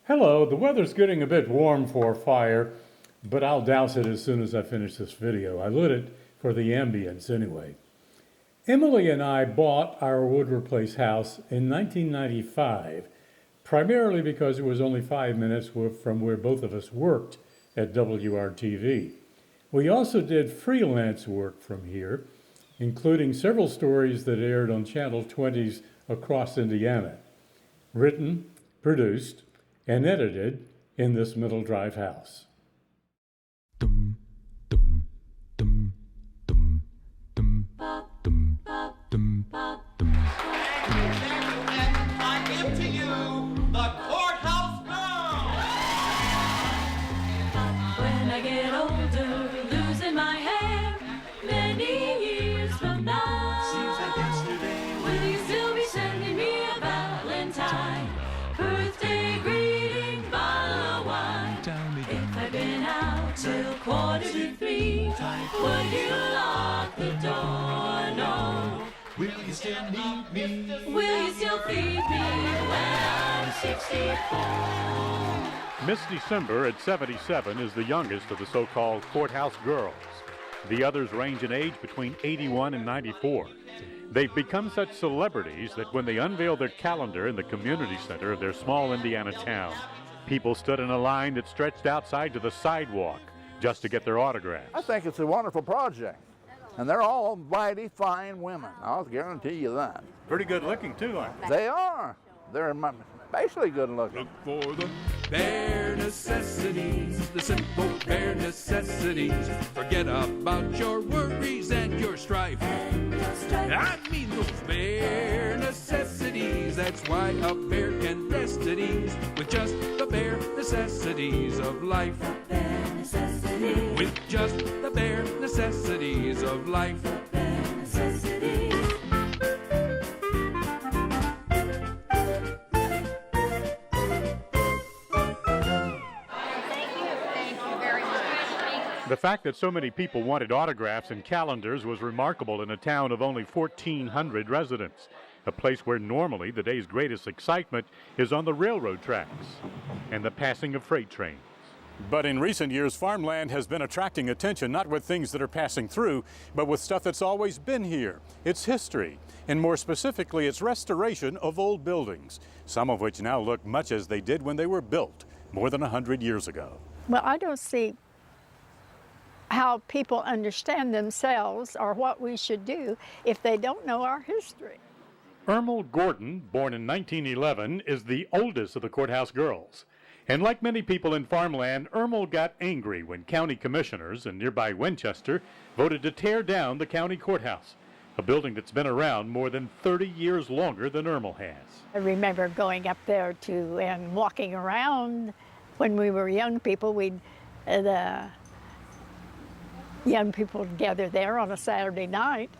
Hello, the weather's getting a bit warm for a fire, but I'll douse it as soon as I finish this video. I lit it for the ambience anyway. Emily and I bought our Woodward Place house in 1995, primarily because it was only 5 minutes from where both of us worked at WRTV. We also did freelance work from here, including several stories that aired on Channel 20s across Indiana, written, produced, and edited in this Middle Drive house. I give to you the Courthouse Girl. When I get older, losing my hair, many years from now, Seems like yesterday. will you still be sending me a Valentine, birthday greeting, bottle of wine? If I've been out till 2:45, would you lock the door? No. Will you still need me? Will you still feed me when I'm 64? Miss December at 77 is the youngest of the so-called Courthouse girls. The others range in age between 81 and 94. They've become such celebrities that when they unveiled their calendar in the community center of their small Indiana town, people stood in a line that stretched outside to the sidewalk just to get their autographs. I think it's a wonderful project. And they're all mighty fine women. I'll guarantee you that. Pretty good looking too, aren't they? They are. They're basically good looking. For the bare necessities, the simple bare necessities. Forget about your worries and your strife. I mean those bare necessities. That's why a bear can rest at ease with just the bare necessities of life. With just the bare necessities of life. The fact that so many people wanted autographs and calendars was remarkable in a town of only 1,400 residents, a place where normally the day's greatest excitement is on the railroad tracks and the passing of freight trains. But in recent years, farmland has been attracting attention not with things that are passing through, but with stuff that's always been here, its history, and more specifically, its restoration of old buildings, some of which now look much as they did when they were built more than 100 years ago. Well, I don't see how people understand themselves or what we should do if they don't know our history. Ermel Gordon, born in 1911, is the oldest of the Courthouse girls. And like many people in farmland, Ermel got angry when county commissioners in nearby Winchester voted to tear down the county courthouse, a building that's been around more than 30 years longer than Ermel has. I remember going up there and walking around when we were young people. The young people would gather there on a Saturday night.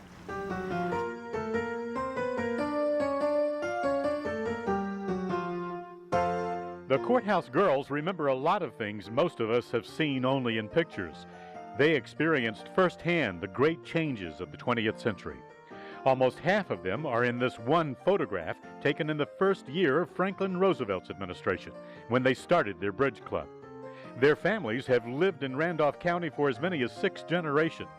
The Courthouse girls remember a lot of things most of us have seen only in pictures. They experienced firsthand the great changes of the 20th century. Almost half of them are in this one photograph taken in the first year of Franklin Roosevelt's administration, when they started their bridge club. Their families have lived in Randolph County for as many as 6 generations.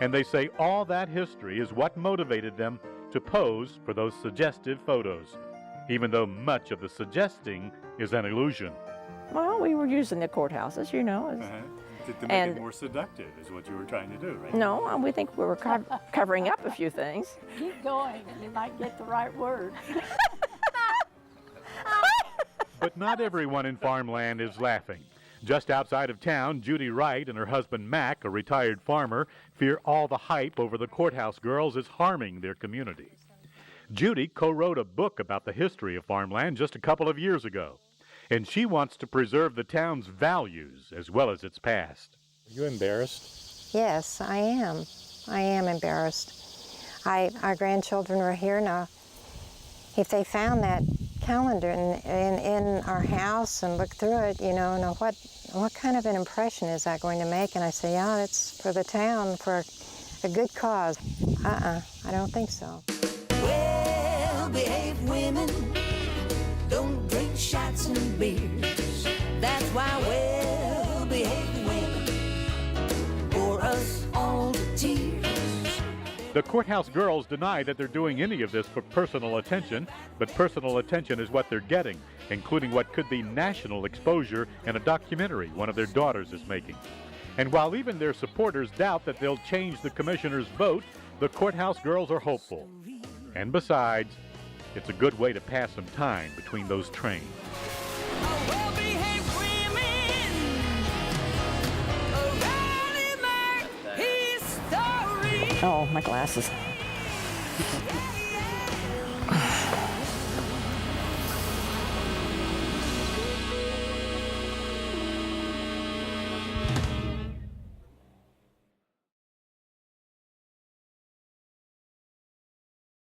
And they say all that history is what motivated them to pose for those suggestive photos, even though much of the suggesting is an illusion. Well, we were using the courthouses, you know. To make it more seductive is what you were trying to do, right? No, we think we were covering up a few things. Keep going and you might get the right word. But not everyone in farmland is laughing. Just outside of town, Judy Wright and her husband Mac, a retired farmer, fear all the hype over the Courthouse girls is harming their community. Judy co-wrote a book about the history of farmland just a couple of years ago, and she wants to preserve the town's values as well as its past. Are you embarrassed? Yes, I am. I am embarrassed. Our grandchildren were here now. If they found that calendar in our house and looked through it, you know, what kind of an impression is that going to make? And I say, yeah, it's for the town, for a good cause. I don't think so. Well-behaved women don't drink shots and beer. The Courthouse girls deny that they're doing any of this for personal attention, but personal attention is what they're getting, including what could be national exposure in a documentary one of their daughters is making. And while even their supporters doubt that they'll change the commissioner's vote, the Courthouse girls are hopeful. And besides, it's a good way to pass some time between those trains. Oh, my glasses.